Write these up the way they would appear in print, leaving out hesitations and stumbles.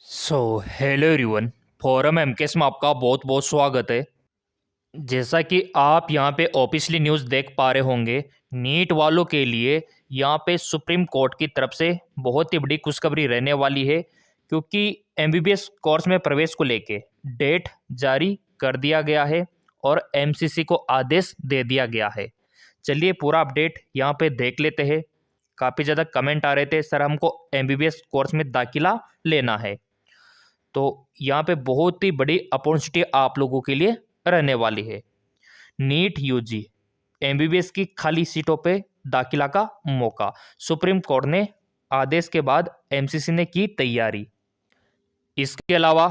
Hello everyone. Forum MKS में आपका बहुत बहुत स्वागत है। जैसा कि आप यहाँ पे ऑफिशियली न्यूज़ देख पा रहे होंगे, नीट वालों के लिए यहाँ पे सुप्रीम कोर्ट की तरफ से बहुत ही बड़ी खुशखबरी रहने वाली है, क्योंकि एमबीबीएस कोर्स में प्रवेश को लेके डेट जारी कर दिया गया है और एमसीसी को आदेश दे दिया गया है। चलिए पूरा अपडेट यहाँ पे देख लेते हैं। काफ़ी ज़्यादा कमेंट आ रहे थे, सर हमको एमबीबीएस कोर्स में दाखिला लेना है, तो यहाँ पे बहुत ही बड़ी अपॉर्चुनिटी आप लोगों के लिए रहने वाली है। नीट यूजी एमबीबीएस की खाली सीटों पे दाखिला का मौका, सुप्रीम कोर्ट ने आदेश के बाद एमसीसी ने की तैयारी। इसके अलावा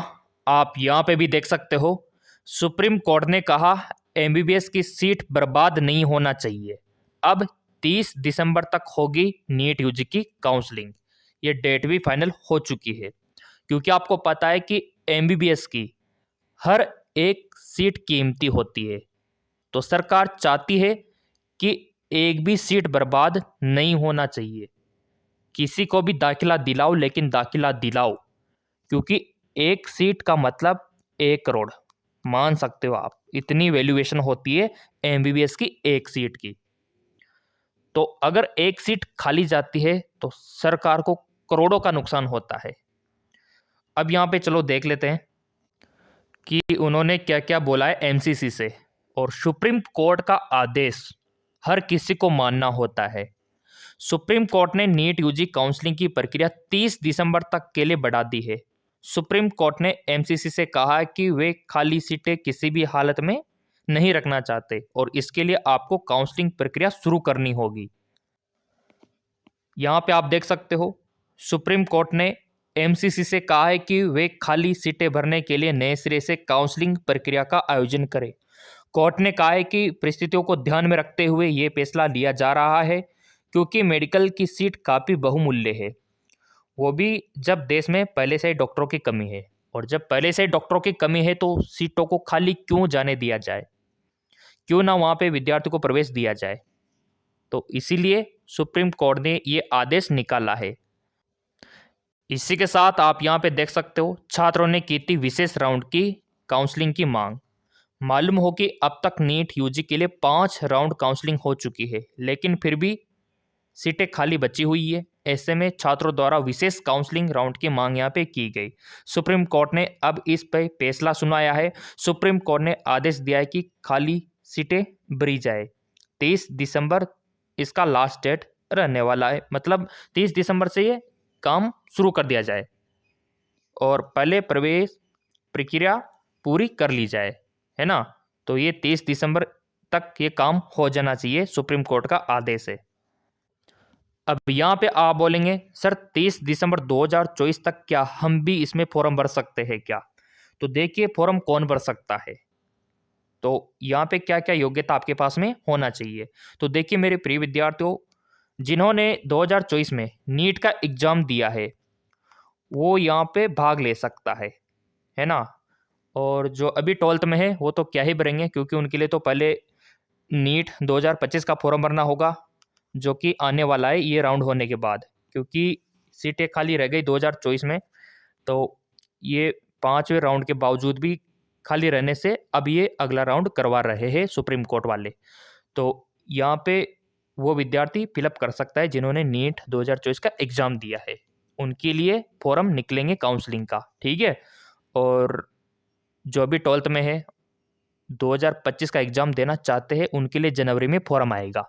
आप यहाँ पे भी देख सकते हो, सुप्रीम कोर्ट ने कहा एमबीबीएस की सीट बर्बाद नहीं होना चाहिए। अब 30 दिसंबर तक होगी नीट यूजी की काउंसलिंग। ये डेट भी फाइनल हो चुकी है, क्योंकि आपको पता है कि एमबीबीएस की हर एक सीट कीमती होती है, तो सरकार चाहती है कि एक भी सीट बर्बाद नहीं होना चाहिए। किसी को भी दाखिला दिलाओ, लेकिन दाखिला दिलाओ, क्योंकि एक सीट का मतलब 1 करोड़। मान सकते हो आप, इतनी वैल्यूएशन होती है एमबीबीएस की एक सीट की। तो अगर एक सीट खाली जाती है तो सरकार को करोड़ों का नुकसान होता है। अब यहाँ पे चलो देख लेते हैं कि उन्होंने क्या क्या बोला है एमसीसी से। और सुप्रीम कोर्ट का आदेश हर किसी को मानना होता है। सुप्रीम कोर्ट ने नीट यूजी काउंसलिंग की प्रक्रिया 30 दिसंबर तक के लिए बढ़ा दी है। सुप्रीम कोर्ट ने एमसीसी से कहा है कि वे खाली सीटें किसी भी हालत में नहीं रखना चाहते और इसके लिए आपको काउंसलिंग प्रक्रिया शुरू करनी होगी। यहाँ पे आप देख सकते हो, सुप्रीम कोर्ट ने एमसीसी से कहा है कि वे खाली सीटें भरने के लिए नए सिरे से काउंसलिंग प्रक्रिया का आयोजन करें। कोर्ट ने कहा है कि परिस्थितियों को ध्यान में रखते हुए ये फैसला लिया जा रहा है, क्योंकि मेडिकल की सीट काफ़ी बहुमूल्य है, वो भी जब देश में पहले से ही डॉक्टरों की कमी है। और जब पहले से ही डॉक्टरों की कमी है तो सीटों को खाली क्यों जाने दिया जाए, क्यों ना वहाँ पे विद्यार्थी को प्रवेश दिया जाए। तो इसीलिए सुप्रीम कोर्ट ने ये आदेश निकाला है। इसी के साथ आप यहाँ पे देख सकते हो, छात्रों ने की थी विशेष राउंड की काउंसलिंग की मांग। मालूम हो कि अब तक नीट यूजी के लिए 5 राउंड काउंसलिंग हो चुकी है, लेकिन फिर भी सीटें खाली बची हुई है। ऐसे में छात्रों द्वारा विशेष काउंसलिंग राउंड की मांग यहाँ पे की गई। सुप्रीम कोर्ट ने अब इस पर फैसला सुनाया है। सुप्रीम कोर्ट ने आदेश दिया है कि खाली सीटें भरी जाए। 30 दिसंबर इसका लास्ट डेट रहने वाला है, मतलब 30 दिसंबर से ये काम शुरू कर दिया जाए और पहले प्रवेश प्रक्रिया पूरी कर ली जाए, है ना। तो ये 30 दिसंबर तक ये काम हो जाना चाहिए, सुप्रीम कोर्ट का आदेश है। अब यहाँ पे आप बोलेंगे सर 30 दिसंबर 2024 तक क्या हम भी इसमें फॉर्म भर सकते हैं क्या? तो देखिए फॉर्म कौन भर सकता है, तो यहाँ पे क्या क्या योग्यता आपके पास में होना चाहिए। तो देखिए मेरे प्रिय विद्यार्थियों, जिन्होंने 2024 में नीट का एग्जाम दिया है वो यहाँ पे भाग ले सकता है ना। और जो अभी 12th में है वो तो क्या ही भरेंगे, क्योंकि उनके लिए तो पहले नीट 2025 का फॉर्म भरना होगा, जो कि आने वाला है ये राउंड होने के बाद, क्योंकि सीटें खाली रह गई 2024 में। तो ये 5वें राउंड के बावजूद भी खाली रहने से अब ये अगला राउंड करवा रहे हैं सुप्रीम कोर्ट वाले। तो यहाँ पे वो विद्यार्थी फिलअप कर सकता है जिन्होंने नीट 2024 का एग्ज़ाम दिया है, उनके लिए फॉर्म निकलेंगे काउंसलिंग का, ठीक है। और जो अभी 12th में है 2025 का एग्ज़ाम देना चाहते हैं उनके लिए जनवरी में फॉर्म आएगा,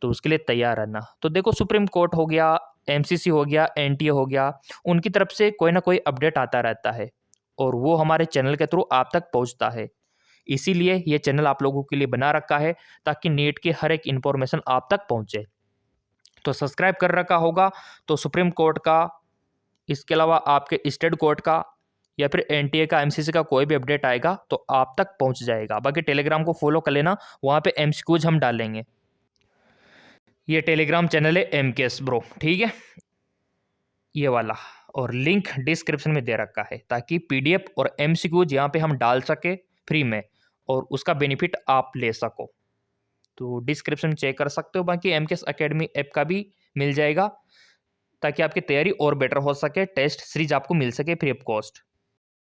तो उसके लिए तैयार रहना। तो देखो सुप्रीम कोर्ट हो गया, एमसीसी हो गया, एनटीए हो गया, उनकी तरफ से कोई ना कोई अपडेट आता रहता है और वो हमारे चैनल के थ्रू आप तक पहुंचता है। इसीलिए ये चैनल आप लोगों के लिए बना रखा है, ताकि नीट की हर एक इन्फॉर्मेशन आप तक पहुंचे। तो सब्सक्राइब कर रखा होगा तो सुप्रीम कोर्ट का, इसके अलावा आपके स्टेट कोर्ट का या फिर एनटीए का, एमसीसी का कोई भी अपडेट आएगा तो आप तक पहुंच जाएगा। बाकी टेलीग्राम को फॉलो कर लेना, वहाँ पे एमसीक्यूज हम डालेंगे। ये टेलीग्राम चैनल है एमकेएस ब्रो, ठीक है, ये वाला। और लिंक डिस्क्रिप्शन में दे रखा है, ताकि पीडीएफ और एमसीक्यूज यहाँ पे हम डाल सके फ्री में और उसका बेनिफिट आप ले सको। तो डिस्क्रिप्शन चेक कर सकते हो। बाकी एमकेएस एकेडमी ऐप का भी मिल जाएगा, ताकि आपकी तैयारी और बेटर हो सके, टेस्ट सीरीज आपको मिल सके फ्री ऑफ कॉस्ट।